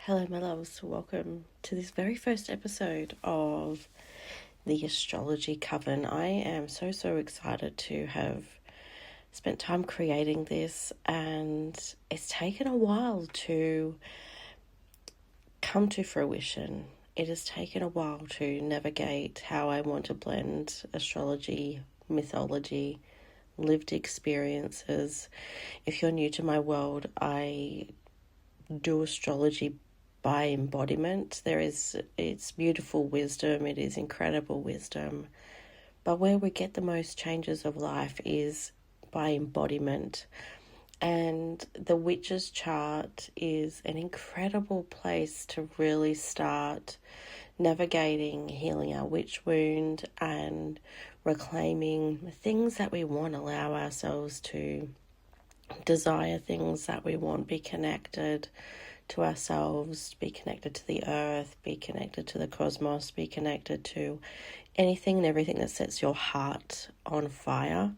Hello, my loves. Welcome to this very first episode of the Astrology Coven. I am so excited to have spent time creating this, and it's taken a while to come to fruition. It has taken a while to navigate how I want to blend astrology, mythology, lived experiences. If you're new to my world, I do astrology by embodiment. It's beautiful wisdom, it is incredible wisdom, but where we get the most changes of life is by embodiment. And the witch's chart is an incredible place to really start navigating, healing our witch wound and reclaiming things that we want, allow ourselves to desire things that we want, be connected to ourselves, be connected to the earth, be connected to the cosmos, be connected to anything and everything that sets your heart on fire.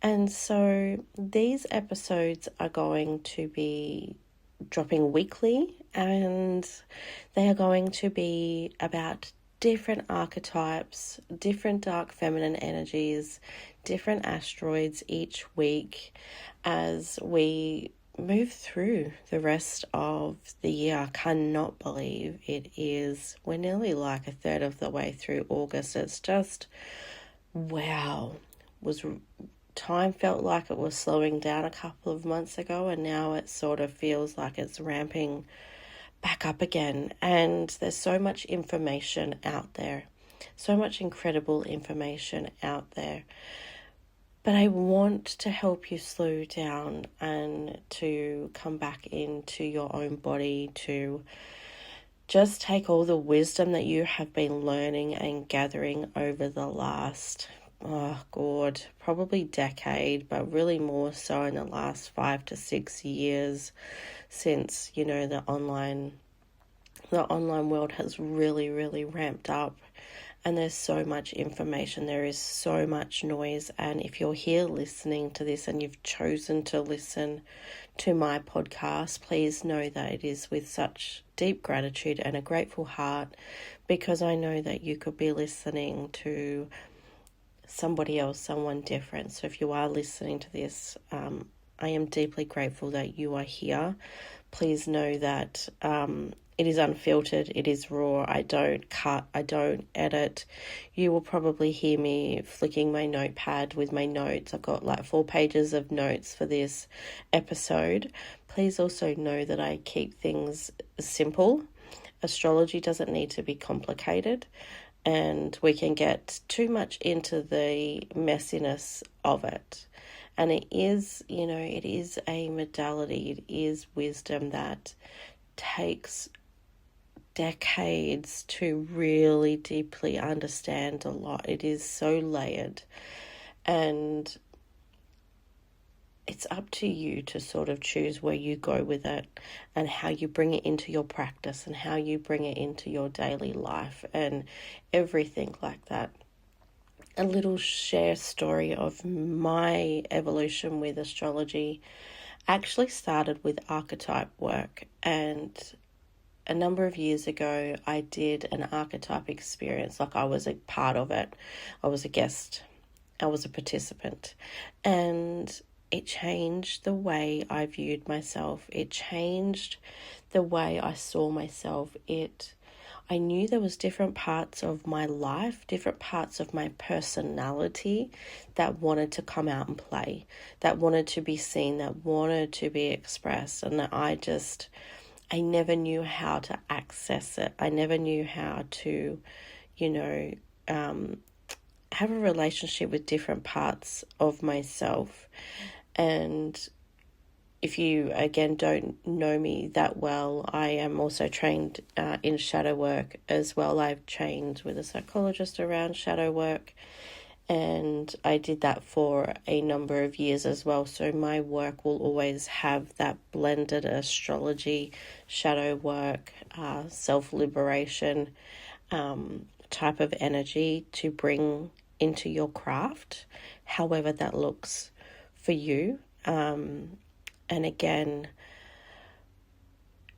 And so these episodes are going to be dropping weekly, and they are going to be about different archetypes, different dark feminine energies, different asteroids each week as we move through the rest of the year. I cannot believe we're nearly like a third of the way through August. It's just, wow. Time felt like it was slowing down a couple of months ago, and now it sort of feels like it's ramping back up again. And there's so much information out there, so much incredible information out there. But I want to help you slow down and to come back into your own body, to just take all the wisdom that you have been learning and gathering over the last, probably decade, but really more so in the last 5 to 6 years since, the online world has really ramped up. And there's so much information, there is so much noise. And if you're here listening to this and you've chosen to listen to my podcast, please know that it is with such deep gratitude and a grateful heart, because I know that you could be listening to somebody else, someone different. So if you are listening to this, I am deeply grateful that you are here. Please know that it is unfiltered, it is raw. I don't cut, I don't edit. You will probably hear me flicking my notepad with my notes. I've got like 4 pages of notes for this episode. Please also know that I keep things simple. Astrology doesn't need to be complicated, and we can get too much into the messiness of it. And it is, it is a modality, it is wisdom that takes decades to really deeply understand a lot. It is so layered, and it's up to you to sort of choose where you go with it and how you bring it into your practice and how you bring it into your daily life and everything like that. A little share story of my evolution with astrology actually started with archetype work, and a number of years ago I did an archetype experience. Like, I was a part of it, I was a guest, I was a participant, and it changed the way I viewed myself. It changed the way I saw myself. I knew there was different parts of my life, different parts of my personality that wanted to come out and play, that wanted to be seen, that wanted to be expressed. And I never knew how to access it. I never knew how to, have a relationship with different parts of myself. And if you, again, don't know me that well, I am also trained in shadow work as well. I've trained with a psychologist around shadow work, and I did that for a number of years as well. So my work will always have that blended astrology, shadow work, self-liberation type of energy to bring into your craft, however that looks for you. And again,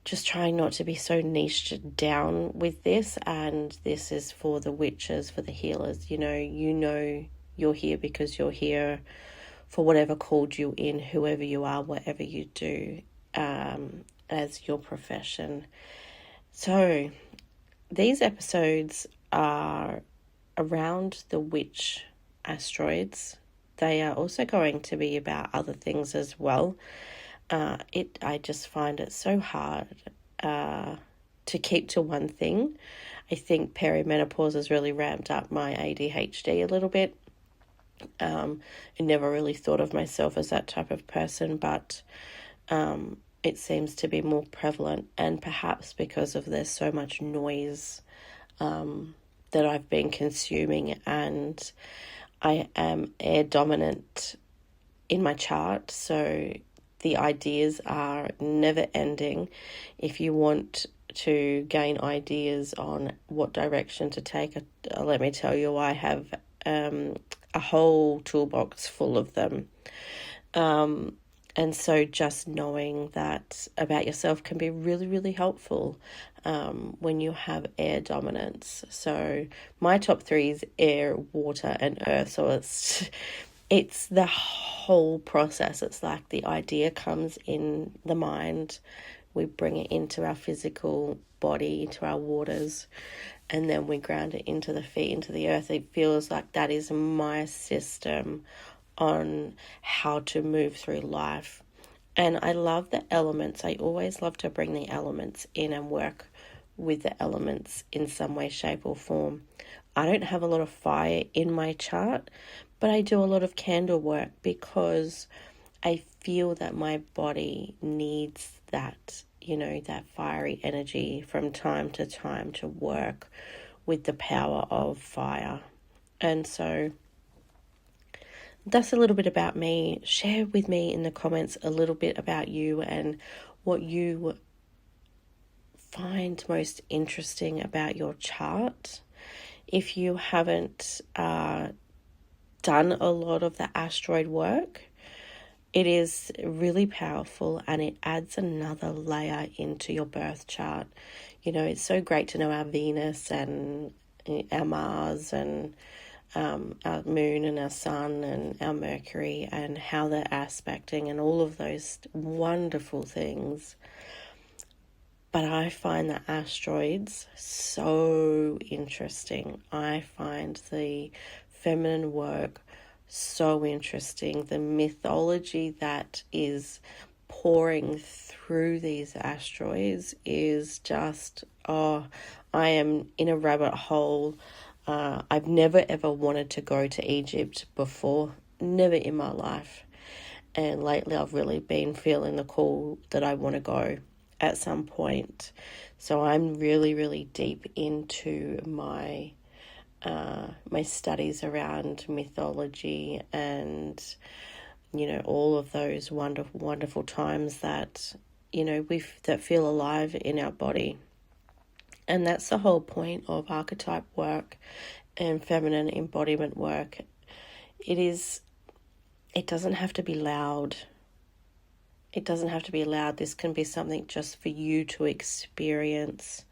just trying not to be so niched down with this. And this is for the witches, for the healers. You know you're here because you're here for whatever called you in, whoever you are, whatever you do as your profession. So these episodes are around the witch asteroids. They are also going to be about other things as well. I just find it so hard to keep to one thing. I think perimenopause has really ramped up my ADHD a little bit. I never really thought of myself as that type of person, but it seems to be more prevalent, and perhaps because of there's so much noise that I've been consuming, and I am air dominant in my chart, so the ideas are never ending. If you want to gain ideas on what direction to take, let me tell you, I have a whole toolbox full of them. And so just knowing that about yourself can be really, really helpful when you have air dominance. So my top 3 is air, water, and earth. So it's the whole process. It's like the idea comes in the mind. We bring it into our physical body, into our waters, and then we ground it into the feet, into the earth. It feels like that is my system on how to move through life. And I love the elements. I always love to bring the elements in and work with the elements in some way, shape, or form. I don't have a lot of fire in my chart, but I do a lot of candle work because I feel that my body needs that, that fiery energy from time to time to work with the power of fire. And so that's a little bit about me. Share with me in the comments a little bit about you and what you find most interesting about your chart. If you haven't done a lot of the asteroid work, it is really powerful, and it adds another layer into your birth chart. It's so great to know our Venus and our Mars and our moon and our sun and our Mercury and how they're aspecting and all of those wonderful things. But I find the asteroids so interesting. I find the feminine work so interesting. The mythology that is pouring through these asteroids is just, I am in a rabbit hole. I've never ever wanted to go to Egypt before, never in my life. And lately I've really been feeling the call that I want to go at some point. So I'm really, really deep into my studies around mythology and, all of those wonderful, wonderful times that, that feel alive in our body. And that's the whole point of archetype work and feminine embodiment work. It doesn't have to be loud. It doesn't have to be loud. This can be something just for you to experience,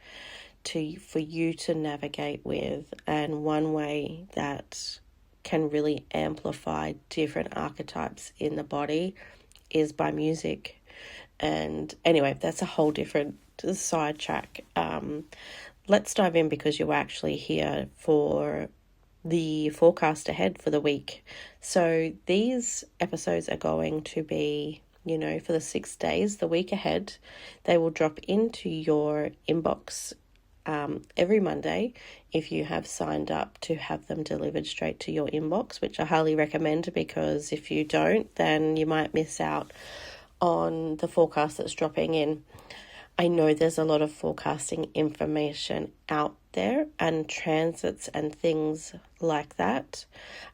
for you to navigate with. And one way that can really amplify different archetypes in the body is by music. And anyway, that's a whole different sidetrack. Let's dive in, because you're actually here for the forecast ahead for the week. So these episodes are going to be, for the 6 days, the week ahead. They will drop into your inbox every Monday if you have signed up to have them delivered straight to your inbox, which I highly recommend, because if you don't, then you might miss out on the forecast that's dropping in. I know there's a lot of forecasting information out there and transits and things like that.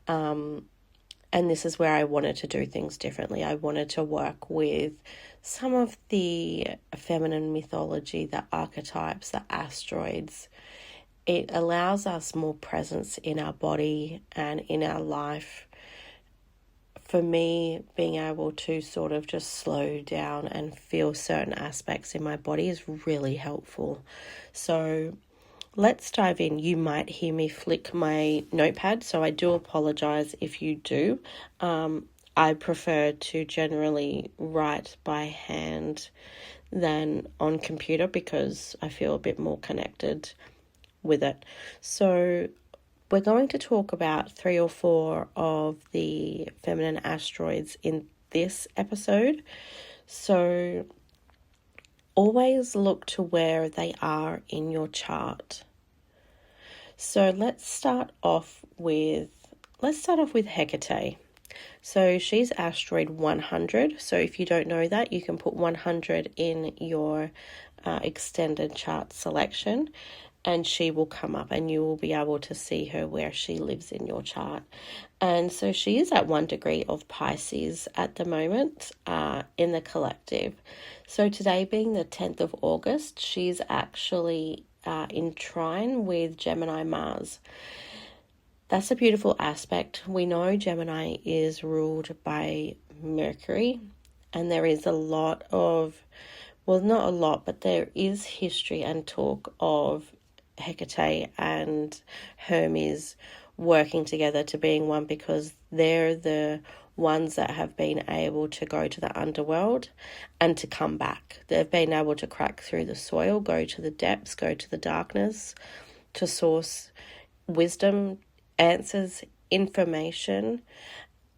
And this is where I wanted to do things differently. I wanted to work with some of the feminine mythology, the archetypes, the asteroids. It allows us more presence in our body and in our life for me, being able to sort of just slow down and feel certain aspects in my body is really helpful. So let's dive in. You might hear me flick my notepad, so I do apologize if you do. I prefer to generally write by hand than on computer because I feel a bit more connected with it. So we're going to talk about 3 or 4 of the feminine asteroids in this episode. So always look to where they are in your chart. So let's start off with Hekate. So she's asteroid 100. So if you don't know that, you can put 100 in your extended chart selection, and she will come up and you will be able to see her where she lives in your chart. And so she is at 1 degree of Pisces at the moment in the collective. So today being the 10th of August, she's actually in trine with Gemini Mars. That's a beautiful aspect. We know Gemini is ruled by Mercury, and there is a lot of, well, not a lot, but there is history and talk of Hekate and Hermes working together to being one, because they're the ones that have been able to go to the underworld and to come back. They've been able to crack through the soil, go to the depths, go to the darkness, to source wisdom, answers, information,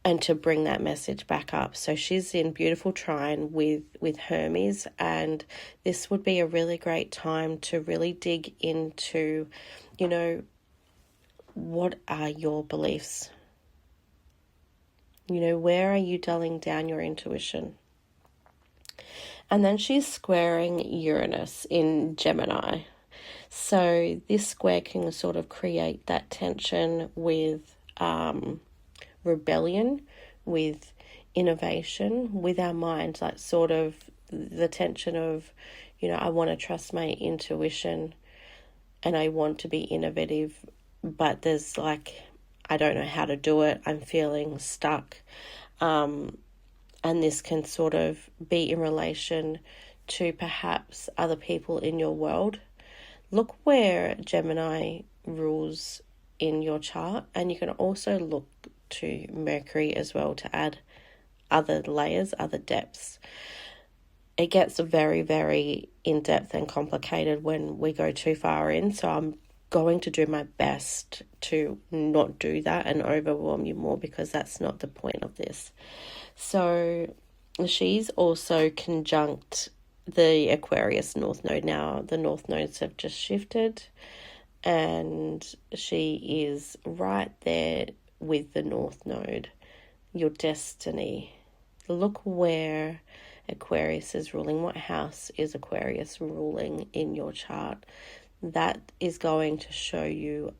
and to bring that message back up. So she's in beautiful trine with Hermes, and this would be a really great time to really dig into, what are your beliefs? Where are you dulling down your intuition? And then she's squaring Uranus in Gemini. So this square can sort of create that tension with rebellion, with innovation, with our mind, like sort of the tension of, I want to trust my intuition and I want to be innovative, but there's I don't know how to do it. I'm feeling stuck. And this can sort of be in relation to perhaps other people in your world. Look where Gemini rules in your chart, and you can also look to Mercury as well to add other layers, other depths. It gets very, very in-depth and complicated when we go too far in, so I'm going to do my best to not do that and overwhelm you more, because that's not the point of this. So she's also conjunct the Aquarius North Node. Now, the North Nodes have just shifted, and she is right there with the North Node, your destiny. Look where Aquarius is ruling. What house is Aquarius ruling in your chart? That is going to show you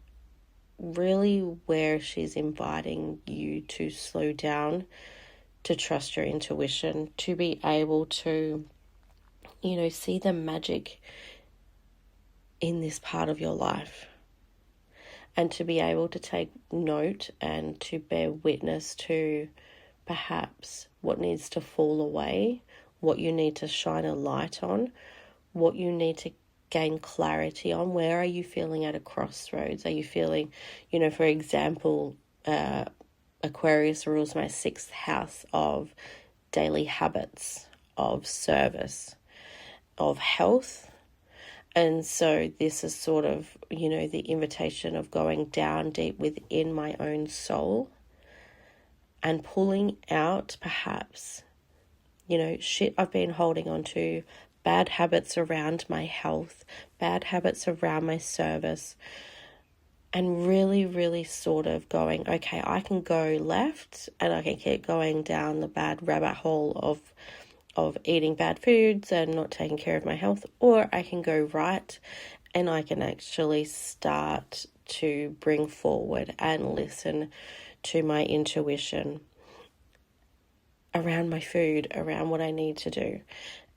really where she's inviting you to slow down, to trust your intuition, to be able to see the magic in this part of your life, and to be able to take note and to bear witness to perhaps what needs to fall away, what you need to shine a light on, what you need to gain clarity on. Where are you feeling at a crossroads? Are you feeling, for example, Aquarius rules my 6th house of daily habits, of service, of health. And so this is sort of, the invitation of going down deep within my own soul and pulling out perhaps, shit I've been holding on to, bad habits around my health, bad habits around my service, and really, really sort of going, okay, I can go left and I can keep going down the bad rabbit hole of eating bad foods and not taking care of my health, or I can go right and I can actually start to bring forward and listen to my intuition around my food, around what I need to do,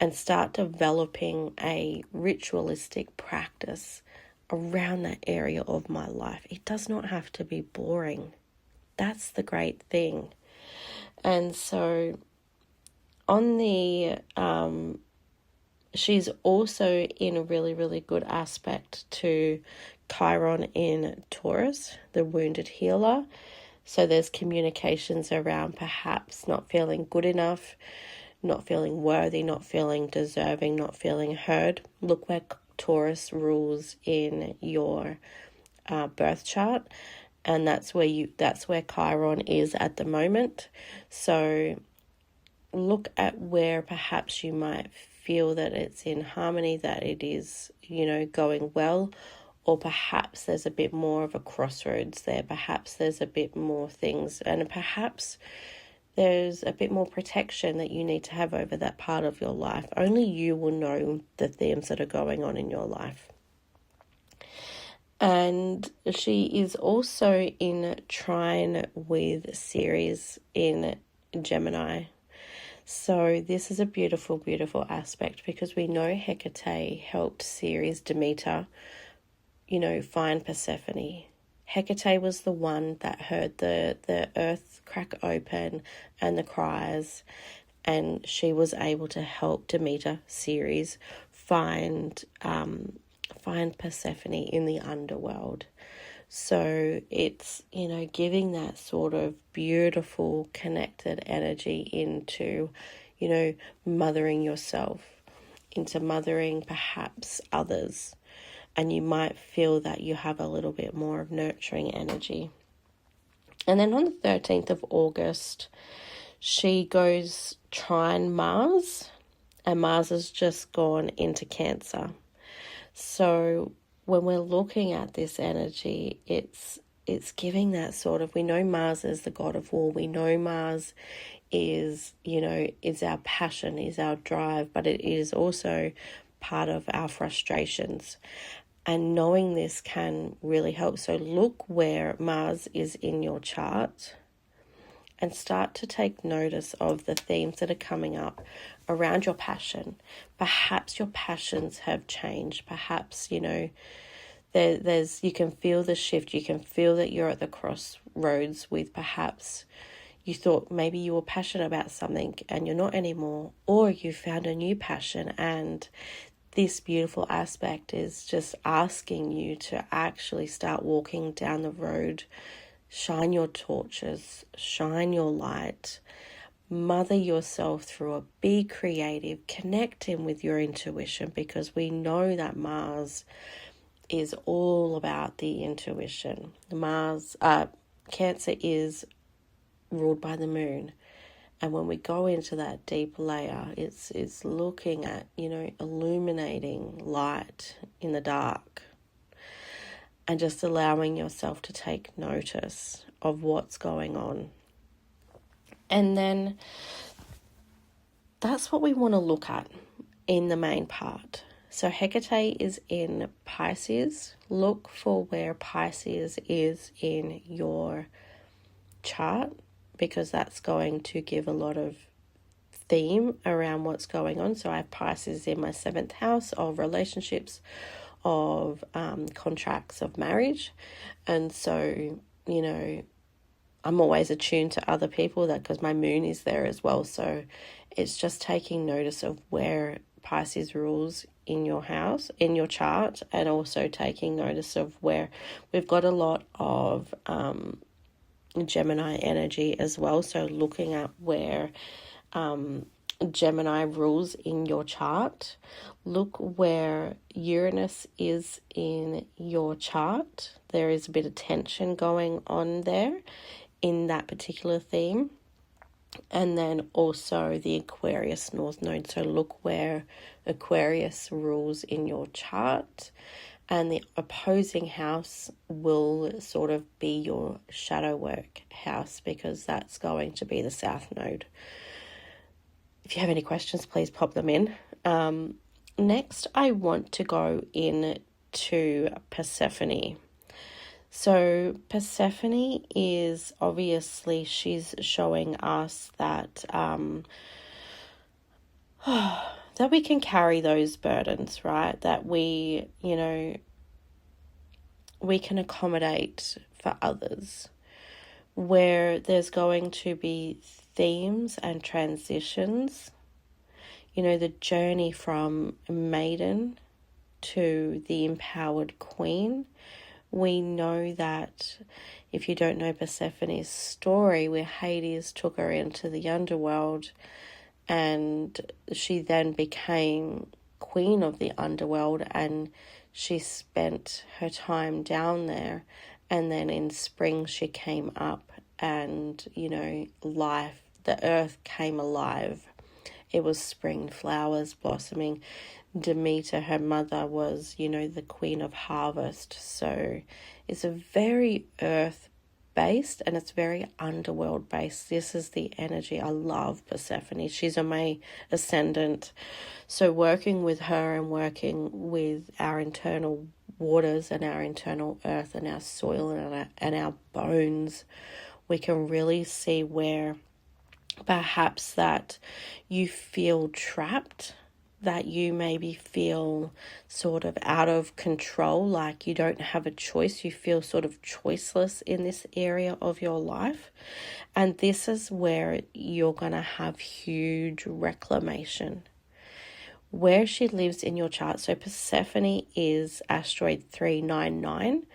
and start developing a ritualistic practice around that area of my life. It does not have to be boring. That's the great thing. And so on the, she's also in a really, really good aspect to Chiron in Taurus, the wounded healer. So there's communications around perhaps not feeling good enough, not feeling worthy, not feeling deserving, not feeling heard. Look where Taurus rules in your birth chart, and that's where Chiron is at the moment. So look at where perhaps you might feel that it's in harmony, that it is, going well, or perhaps there's a bit more of a crossroads there. Perhaps there's a bit more things, and perhaps there's a bit more protection that you need to have over that part of your life. Only you will know the themes that are going on in your life. And she is also in trine with Ceres in Gemini. So this is a beautiful, beautiful aspect, because we know Hekate helped Ceres, Demeter, find Persephone. Hekate was the one that heard the earth crack open and the cries, and she was able to help Demeter, Ceres, find Persephone in the underworld. So it's, giving that sort of beautiful connected energy into, mothering yourself, into mothering perhaps others. And you might feel that you have a little bit more of nurturing energy. And then on the 13th of August, she goes trine Mars, and Mars has just gone into Cancer. So when we're looking at this energy, it's giving that sort of, we know Mars is the god of war. We know Mars is, is our passion, is our drive, but it is also part of our frustrations. And knowing this can really help. So look where Mars is in your chart and start to take notice of the themes that are coming up around your passion. Perhaps your passions have changed. Perhaps, there's you can feel the shift. You can feel that you're at the crossroads with perhaps you thought maybe you were passionate about something and you're not anymore, or you found a new passion, and this beautiful aspect is just asking you to actually start walking down the road. Shine your torches, shine your light, mother yourself through it, be creative, connect in with your intuition, because we know that Mars is all about the intuition. Cancer is ruled by the moon. And when we go into that deep layer, it's looking at, illuminating light in the dark, and just allowing yourself to take notice of what's going on. And then that's what we want to look at in the main part. So Hekate is in Pisces. Look for where Pisces is in your chart, because that's going to give a lot of theme around what's going on. So I have Pisces in my 7th house of relationships, of contracts, of marriage. And so, I'm always attuned to other people, that because my moon is there as well. So it's just taking notice of where Pisces rules in your house, in your chart, and also taking notice of where we've got a lot of Gemini energy as well. So looking at where Gemini rules in your chart. Look where Uranus is in your chart. There is a bit of tension going on there in that particular theme. And then also the Aquarius North Node. So look where Aquarius rules in your chart. And the opposing house will sort of be your shadow work house, because that's going to be the South Node. If you have any questions, please pop them in. Next, I want to go into Persephone. So Persephone is obviously, she's showing us that that we can carry those burdens, right? That we can accommodate for others. where there's going to be themes and transitions. You know, the journey from maiden to the empowered queen. We know that if you don't know Persephone's story, where Hades took her into the underworld and she then became queen of the underworld, and she spent her time down there, and then in spring she came up and, you know, life, the earth came alive. It was spring, flowers blossoming. Demeter, her mother, was, you know, the queen of harvest. So it's a very earth based and it's very underworld based. This is the energy. I love Persephone. She's on my ascendant. So working with her and working with our internal waters and our internal earth and our soil and our bones, we can really see where perhaps that you feel trapped, that you maybe feel sort of out of control, like you don't have a choice. You feel sort of choiceless in this area of your life. And this is where you're going to have huge reclamation. Where she lives in your chart. So Persephone is asteroid 399.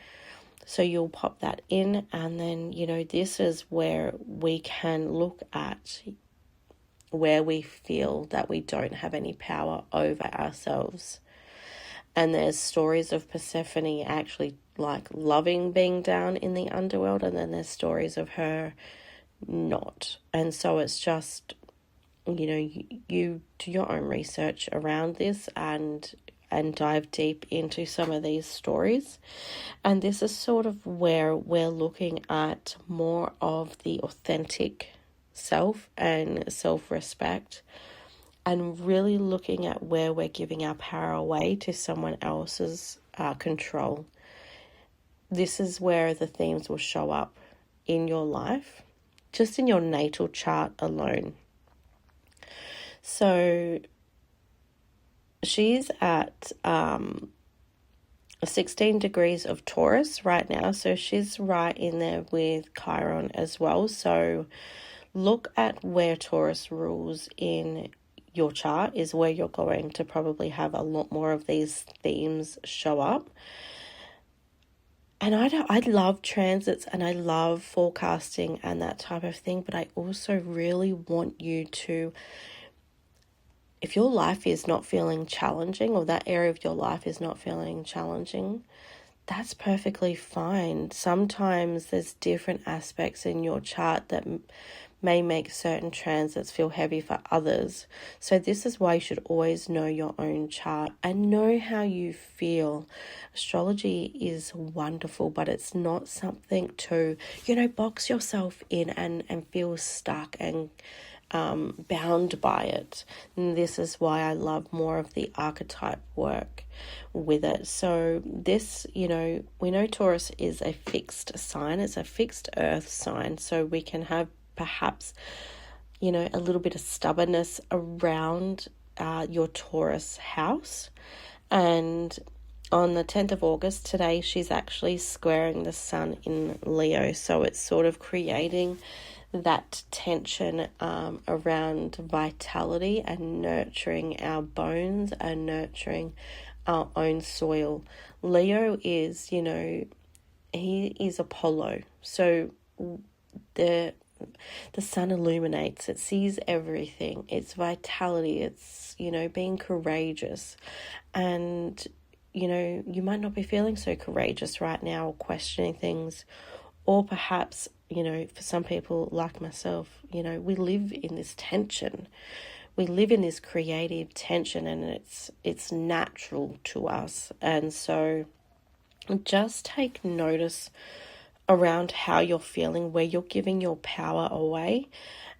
So you'll pop that in, and then, you know, this is where we can look at where we feel that we don't have any power over ourselves. And there's stories of Persephone actually like loving being down in the underworld, and then there's stories of her not. And so it's just, you know, you do your own research around this and dive deep into some of these stories. And this is sort of where we're looking at more of the authentic self and self-respect, and really looking at where we're giving our power away to someone else's control. This is where the themes will show up in your life, just in your natal chart alone. So she's at 16 degrees of Taurus right now. So she's right in there with Chiron as well. So look at where Taurus rules in your chart is where you're going to probably have a lot more of these themes show up. And I love transits and I love forecasting and that type of thing, but I also really want you to, if your life is not feeling challenging, or that area of your life is not feeling challenging, that's perfectly fine. Sometimes there's different aspects in your chart that may make certain transits feel heavy for others. So this is why you should always know your own chart and know how you feel. Astrology is wonderful, but it's not something to, you know, box yourself in and feel stuck and bound by it. And this is why I love more of the archetype work with it. So this, you know, we know Taurus is a fixed sign. It's a fixed earth sign. So we can have perhaps, you know, a little bit of stubbornness around your Taurus house. And on the 10th of August, today, she's actually squaring the sun in Leo. So it's sort of creating that tension around vitality and nurturing our bones and nurturing our own soil. Leo is, you know, he is Apollo. So the sun illuminates, it sees everything, it's vitality, it's, you know, being courageous. And, you know, you might not be feeling so courageous right now or questioning things, or perhaps, you know, for some people like myself, you know, we live in this tension. We live in this creative tension, and it's natural to us. And so just take notice around how you're feeling, where you're giving your power away,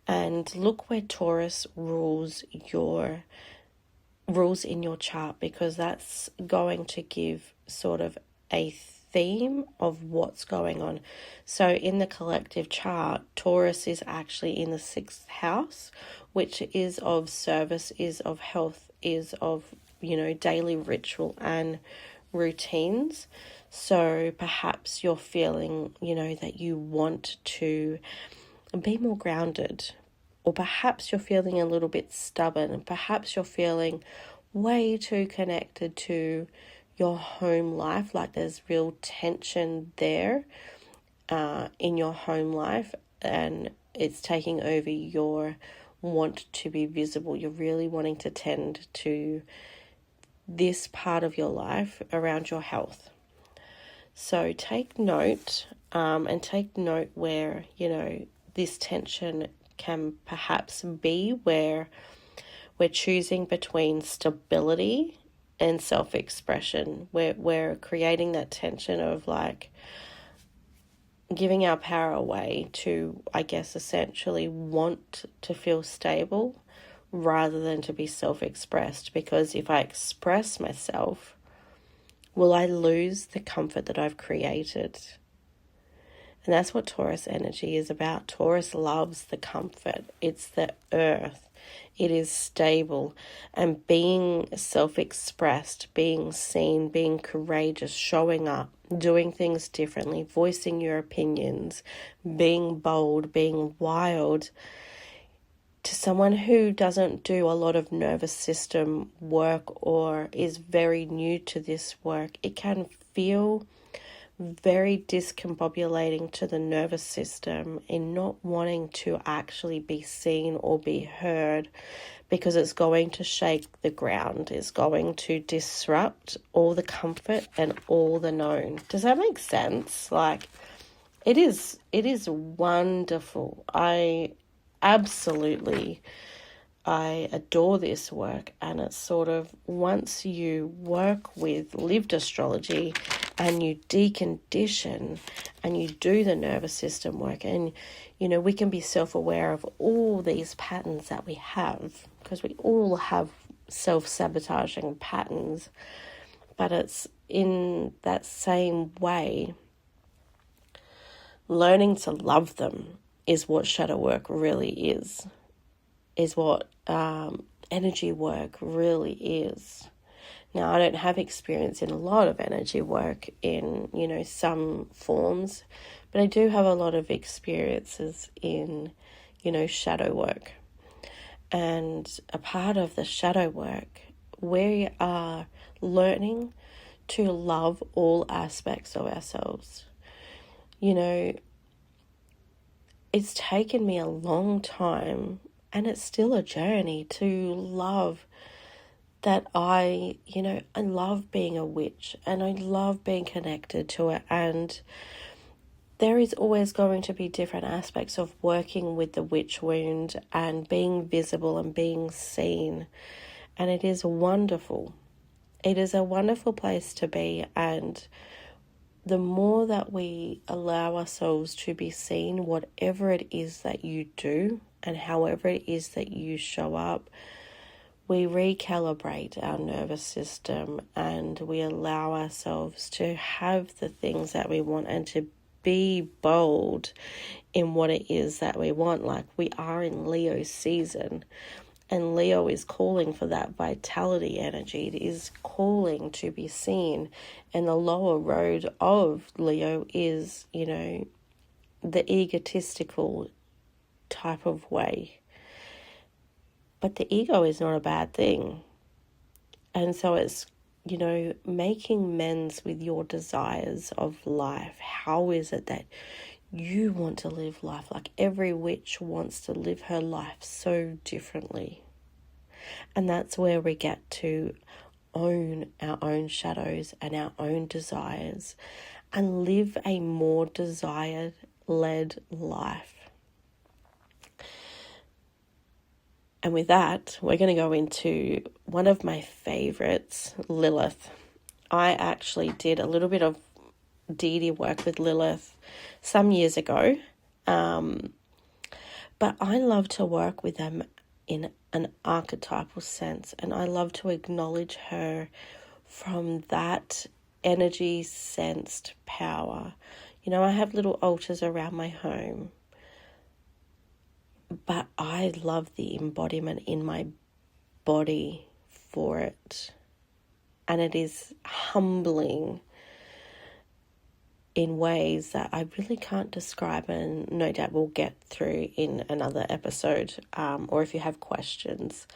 and look where Taurus rules in your chart, because that's going to give sort of a theme of what's going on. So in the collective chart, Taurus is actually in the 6th house, which is of service, is of health, is of, you know, daily ritual and routines. So perhaps you're feeling, that you want to be more grounded, or perhaps you're feeling a little bit stubborn, and perhaps you're feeling way too connected to your home life, like there's real tension there in your home life, and it's taking over your want to be visible. You're really wanting to tend to this part of your life around your health. So take note, and take note where, this tension can perhaps be, where we're choosing between stability and self-expression. We're creating that tension of like giving our power away to, I guess, essentially want to feel stable rather than to be self-expressed. Because if I express myself, will I lose the comfort that I've created? And that's what Taurus energy is about. Taurus loves the comfort. It's the earth. It is stable. And being self-expressed, being seen, being courageous, showing up, doing things differently, voicing your opinions, being bold, being wild, to someone who doesn't do a lot of nervous system work or is very new to this work, it can feel very discombobulating to the nervous system in not wanting to actually be seen or be heard, because it's going to shake the ground. It's going to disrupt all the comfort and all the known. Does that make sense? Like, it is wonderful. I adore this work, and it's sort of, once you work with lived astrology and you decondition and you do the nervous system work, and we can be self-aware of all these patterns that we have, because we all have self-sabotaging patterns, but it's in that same way, learning to love them is what shadow work really is what energy work really is. Now, I don't have experience in a lot of energy work in, some forms, but I do have a lot of experiences in, shadow work. And a part of the shadow work, we are learning to love all aspects of ourselves. It's taken me a long time, and it's still a journey, to love that I love being a witch, and I love being connected to it. And there is always going to be different aspects of working with the witch wound and being visible and being seen. And it is wonderful. It is a wonderful place to be. And the more that we allow ourselves to be seen, whatever it is that you do and however it is that you show up, we recalibrate our nervous system, and we allow ourselves to have the things that we want and to be bold in what it is that we want. Like, we are in Leo season, and Leo is calling for that vitality energy. It is calling to be seen. And the lower road of Leo is, the egotistical type of way. But the ego is not a bad thing. And so it's, making amends with your desires of life. How is it that you want to live life? Like, every witch wants to live her life so differently. And that's where we get to own our own shadows and our own desires and live a more desire-led life. And with that, we're going to go into one of my favorites, Lilith. I actually did a little bit of deity work with Lilith some years ago, but I love to work with them in an archetypal sense, and I love to acknowledge her from that energy sensed power. I have little altars around my home, but I love the embodiment in my body for it. and it is humbling in ways that I really can't describe, and no doubt we'll get through in another episode, or if you have questions.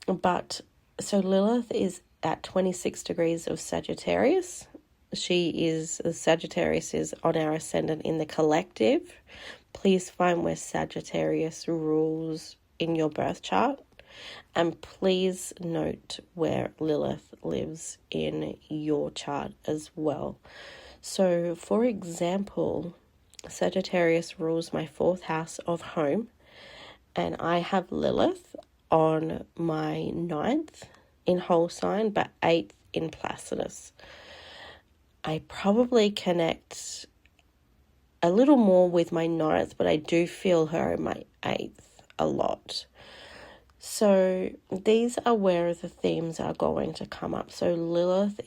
But so Lilith is at 26 degrees of Sagittarius. Sagittarius is on our ascendant in the collective. Please find where Sagittarius rules in your birth chart. And please note where Lilith lives in your chart as well. So, for example, Sagittarius rules my 4th house of home, and I have Lilith on my 9th in whole sign, but 8th in Placidus. I probably connect a little more with my 9th, but I do feel her in my 8th a lot. So these are where the themes are going to come up. So Lilith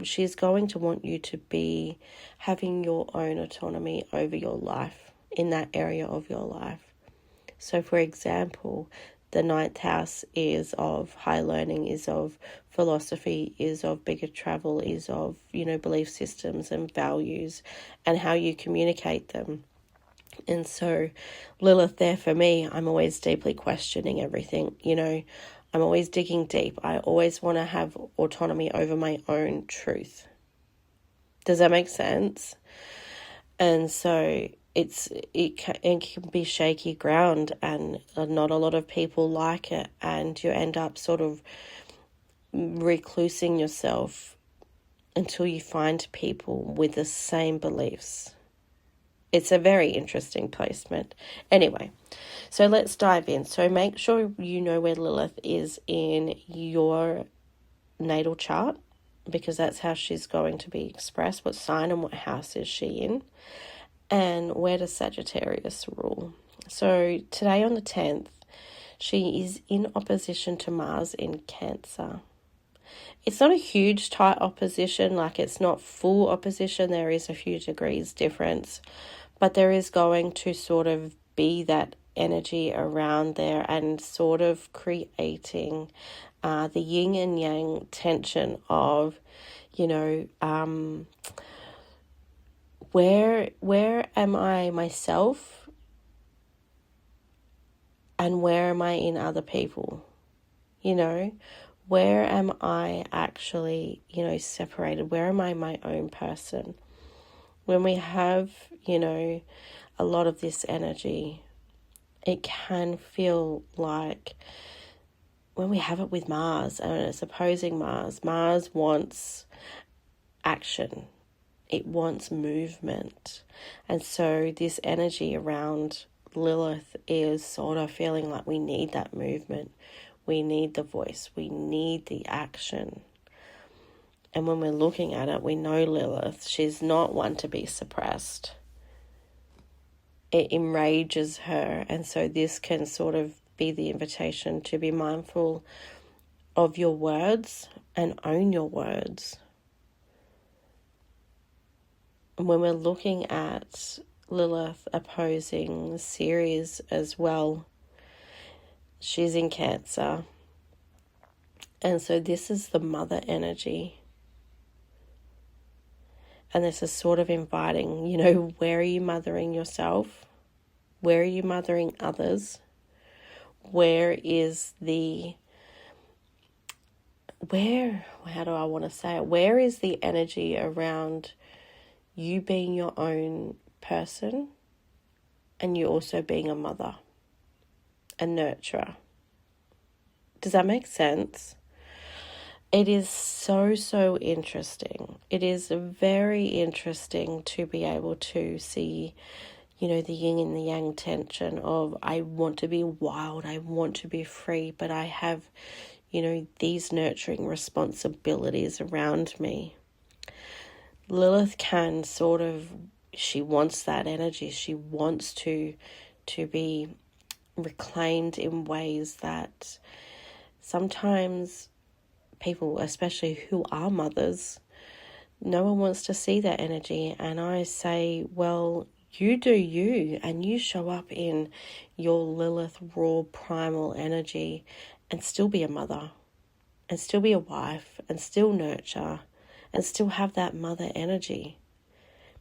she's going to want you to be having your own autonomy over your life in that area of your life. So for example, the 9th house is of high learning, is of philosophy, is of bigger travel, is of, belief systems and values and how you communicate them. And so Lilith there for me, I'm always deeply questioning everything. I'm always digging deep. I always want to have autonomy over my own truth. Does that make sense? And so it can be shaky ground, and not a lot of people like it, and you end up sort of reclusing yourself until you find people with the same beliefs. It's a very interesting placement. Anyway, so let's dive in. So make sure you know where Lilith is in your natal chart, because that's how she's going to be expressed. What sign and what house is she in? And where does Sagittarius rule? So today on the 10th, she is in opposition to Mars in Cancer. It's not a huge tight opposition, like it's not full opposition. There is a few degrees difference, but there is going to sort of be that energy around there and sort of creating the yin and yang tension of, where am I myself and where am I in other people? Where am I actually, separated? Where am I my own person? When we have, a lot of this energy, it can feel like when we have it with Mars and it's opposing Mars, Mars wants action. It wants movement. And so this energy around Lilith is sort of feeling like we need that movement. We need the voice. We need the action. And when we're looking at it, we know Lilith, she's not one to be suppressed. It enrages her. And so this can sort of be the invitation to be mindful of your words and own your words. And when we're looking at Lilith opposing Ceres as well, she's in Cancer. And so this is the mother energy. And this is sort of inviting, where are you mothering yourself? Where are you mothering others? Where is the energy around you being your own person and you also being a mother, a nurturer? Does that make sense? It is so interesting. It is very interesting to be able to see, the yin and the yang tension of I want to be wild, I want to be free, but I have, these nurturing responsibilities around me. Lilith can she wants that energy. She wants to be reclaimed in ways that sometimes people, especially who are mothers, no one wants to see that energy. And I say, well, you do you, and you show up in your Lilith raw primal energy and still be a mother and still be a wife and still nurture and still have that mother energy,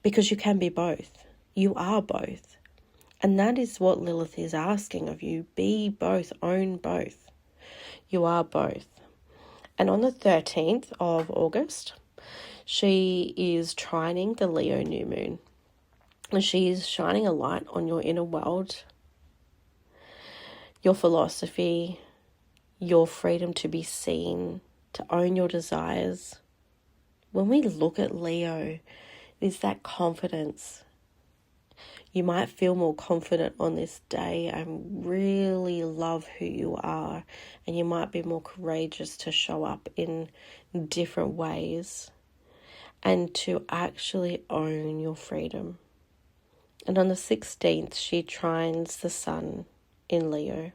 because you can be both. You are both. And that is what Lilith is asking of you. Be both, own both. You are both. And on the 13th of August, she is trining the Leo new moon. And she is shining a light on your inner world, your philosophy, your freedom to be seen, to own your desires. When we look at Leo, there's that confidence. You might feel more confident on this day and really love who you are, and you might be more courageous to show up in different ways and to actually own your freedom. And on the 16th, she trines the sun in Leo.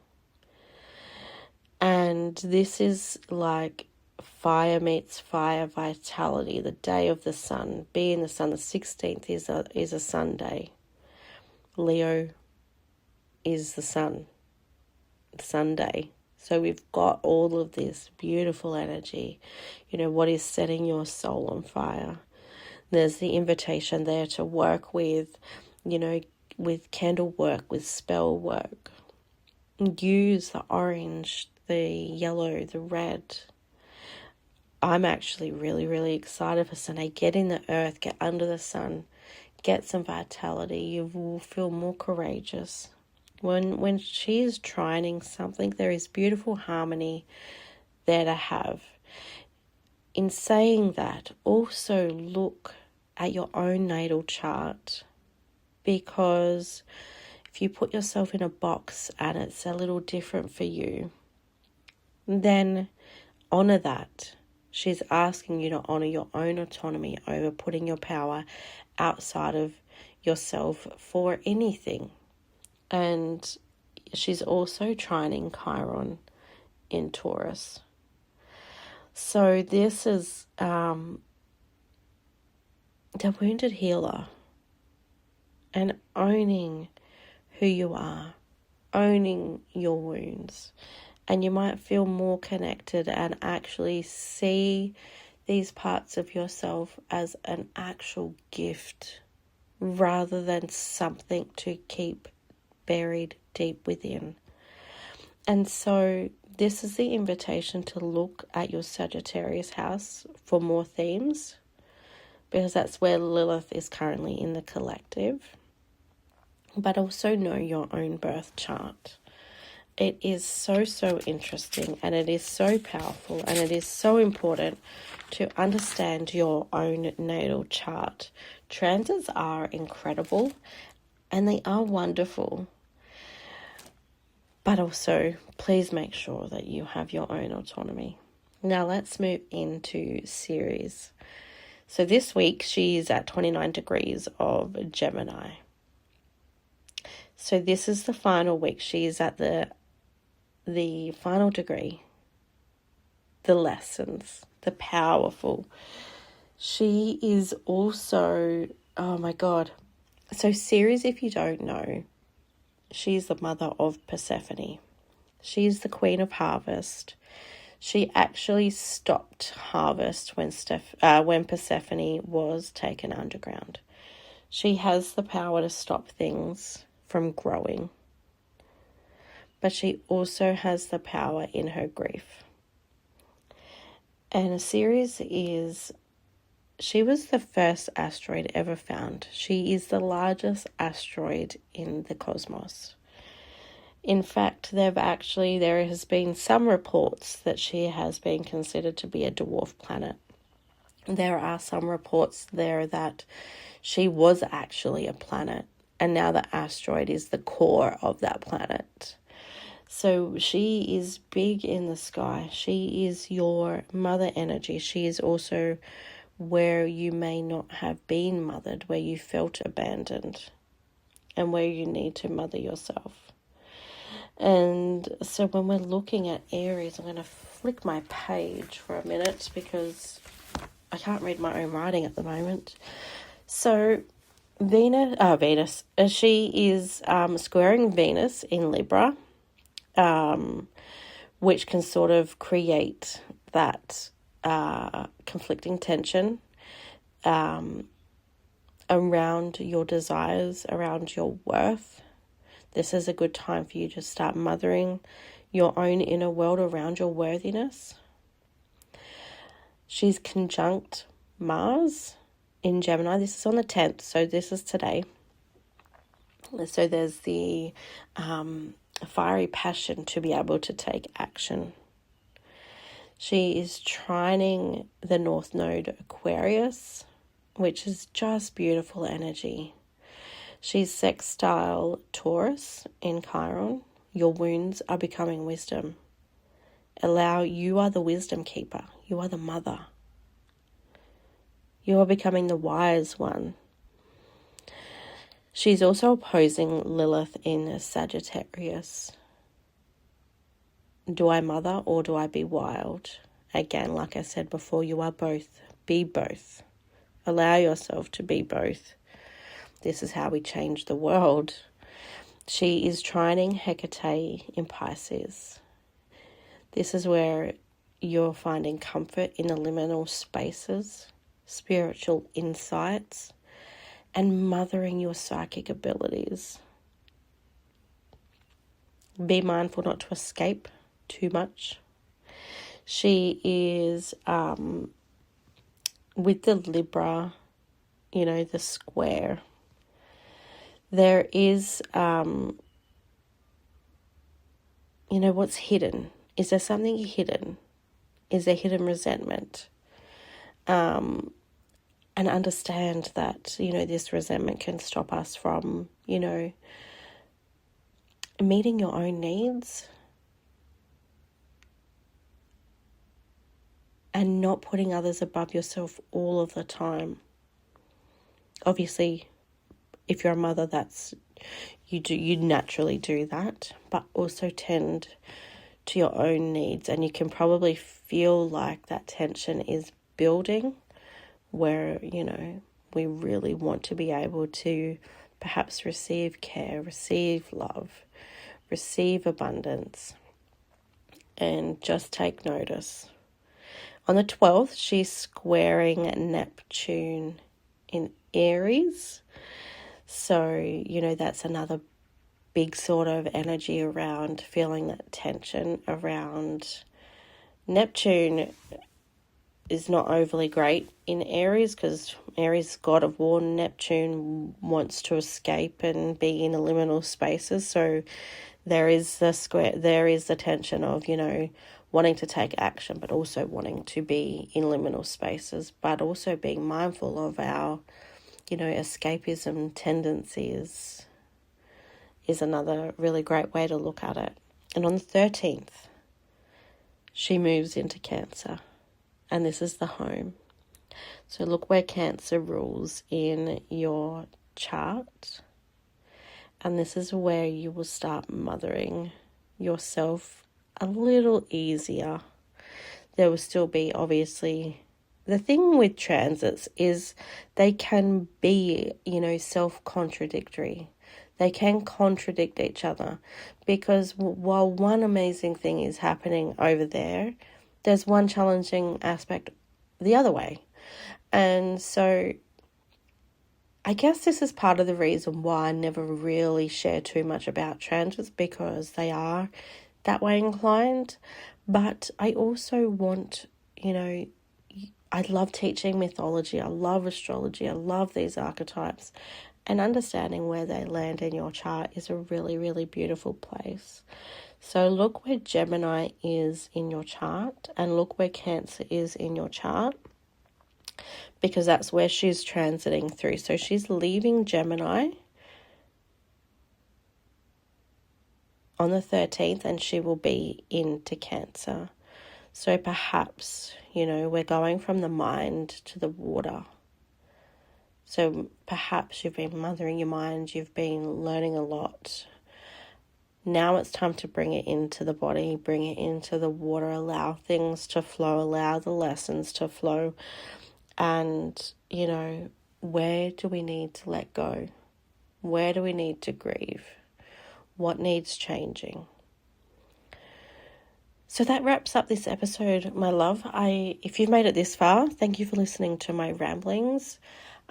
And this is like fire meets fire vitality, the day of the sun. Being the sun, the 16th is a Sunday. Leo is the sun, Sunday. So we've got all of this beautiful energy, what is setting your soul on fire. There's the invitation there to work with, with candle work, with spell work. Use the orange, the yellow, the red. I'm actually really, really excited for Sunday. Get in the earth, get under the sun, get some vitality. You will feel more courageous. When she is trining something, there is beautiful harmony there to have. In saying that, also look at your own natal chart, because if you put yourself in a box and it's a little different for you, then honor that. She's asking you to honor your own autonomy over putting your power outside of yourself for anything. And she's also trining Chiron in Taurus. So this is the wounded healer, and owning who you are, owning your wounds. And you might feel more connected and actually see these parts of yourself as an actual gift rather than something to keep buried deep within. And so this is the invitation to look at your Sagittarius house for more themes, because that's where Lilith is currently in the collective. But also know your own birth chart. It is so interesting, and it is so powerful, and it is so important to understand your own natal chart. Transits are incredible and they are wonderful. But also, please make sure that you have your own autonomy. Now let's move into Ceres. So this week she's at 29 degrees of Gemini. So this is the final week. She is at the final degree, the lessons, the powerful. She is also, oh my God. So Ceres, if you don't know, she's the mother of Persephone. She's the queen of harvest. She actually stopped harvest when Persephone was taken underground. She has the power to stop things from growing. But she also has the power in her grief. And Ceres she was the first asteroid ever found. She is the largest asteroid in the cosmos. In fact, there has been some reports that she has been considered to be a dwarf planet. There are some reports there that she was actually a planet, and now the asteroid is the core of that planet. So she is big in the sky. She is your mother energy. She is also where you may not have been mothered, where you felt abandoned, and where you need to mother yourself. And so when we're looking at Aries, I'm going to flick my page for a minute because I can't read my own writing at the moment. So Venus, she is squaring Venus in Libra, which can sort of create that conflicting tension around your desires, around your worth. This is a good time for you to start mothering your own inner world around your worthiness. She's conjunct Mars in Gemini. This is on the 10th, so this is today. So there's the fiery passion to be able to take action. She is trining the North Node Aquarius, which is just beautiful energy. She's sextile Taurus in Chiron. Your wounds are becoming wisdom. You are the wisdom keeper. You are the mother. You are becoming the wise one. She's also opposing Lilith in Sagittarius. Do I mother or do I be wild? Again, like I said before, you are both. Be both. Allow yourself to be both. This is how we change the world. She is trining Hekate in Pisces. This is where you're finding comfort in the liminal spaces, spiritual insights, and mothering your psychic abilities. Be mindful not to escape too much. She is with the Libra, the square. There is, what's hidden. Is there something hidden? Is there hidden resentment? And understand that, this resentment can stop us from, meeting your own needs and not putting others above yourself all of the time. Obviously, if you're a mother, you naturally do that, but also tend to your own needs, and you can probably feel like that tension is building where, we really want to be able to perhaps receive care, receive love, receive abundance, and just take notice. On the 12th, she's squaring Neptune in Aries. So, that's another big sort of energy around feeling that tension around Neptune is not overly great in Aries, because Aries, god of war, Neptune wants to escape and be in the liminal spaces. So there is the tension of, wanting to take action, but also wanting to be in liminal spaces, but also being mindful of our, escapism tendencies is another really great way to look at it. And on the 13th, she moves into Cancer, and this is the home. So look where Cancer rules in your chart, and this is where you will start mothering yourself a little easier. There will still be, obviously, the thing with transits is they can be, self-contradictory. They can contradict each other, because while one amazing thing is happening over there, there's one challenging aspect the other way. And so I guess this is part of the reason why I never really share too much about transits, because they are that way inclined. But I also want, I love teaching mythology, I love astrology, I love these archetypes, and understanding where they land in your chart is a really, really beautiful place. So look where Gemini is in your chart, and look where Cancer is in your chart, because that's where she's transiting through. So she's leaving Gemini on the 13th, and she will be into Cancer. So perhaps, we're going from the mind to the water. So perhaps you've been mothering your mind, you've been learning a lot. Now it's time to bring it into the body, bring it into the water, allow things to flow, allow the lessons to flow. And, where do we need to let go? Where do we need to grieve? What needs changing? So that wraps up this episode, my love. If you've made it this far, thank you for listening to my ramblings.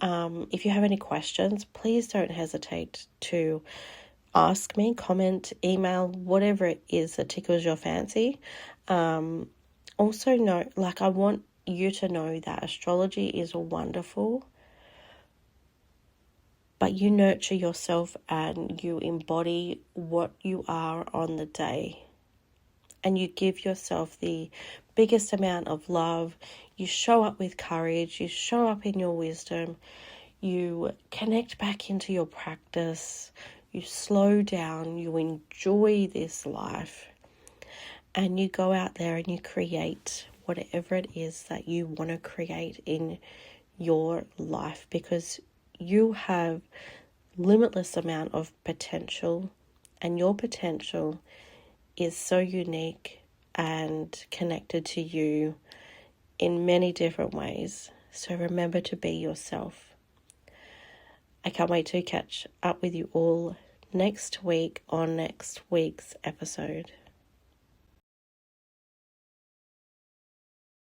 If you have any questions, please don't hesitate to ask me, comment, email, whatever it is that tickles your fancy. Also know, I want you to know that astrology is wonderful, but you nurture yourself and you embody what you are on the day. And you give yourself the biggest amount of love. You show up with courage. You show up in your wisdom. You connect back into your practice. You slow down. You enjoy this life. And you go out there and you create whatever it is that you want to create in your life, because you have limitless amount of potential, and your potential is so unique and connected to you in many different ways. So remember to be yourself. I can't wait to catch up with you all next week on next week's episode.